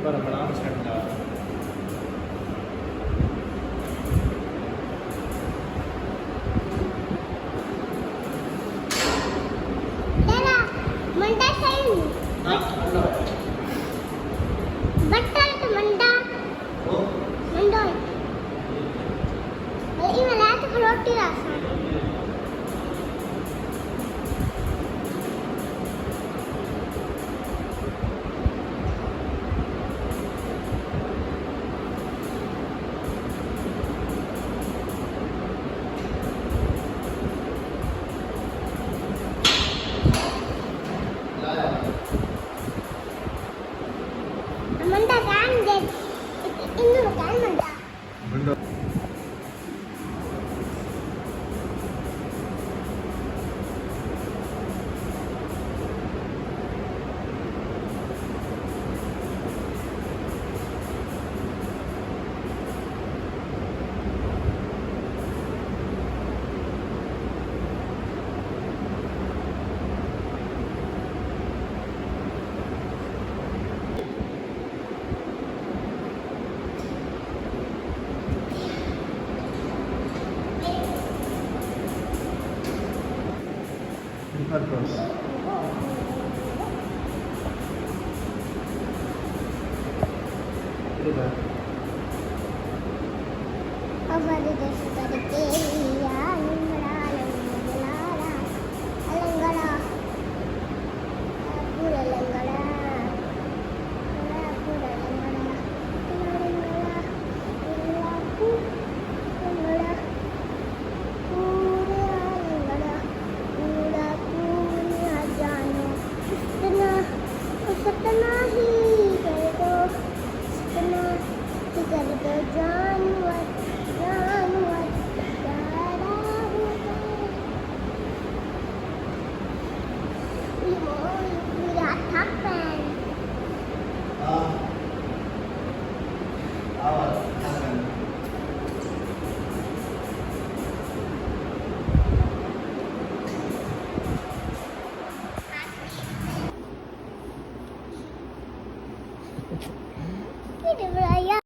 पर बड़ा ठंडा तेरा मंडा सही बट्टा तो मंडा मंडा ये मला तो रोटी रासा मंडा कान दे इन्नु कान मंडा अवर दस करके लिया लंगड़ा लंगड़ा लंगड़ा पूरा लंगड़ा पूरा लंगड़ा लंगड़ा लंगड़ा पूरा लंगड़ा पूरा पूरा जानो सतना ही कर दो सतना ही कर दो जानवर जानवर प्यारा होगा ये मेरा था पैन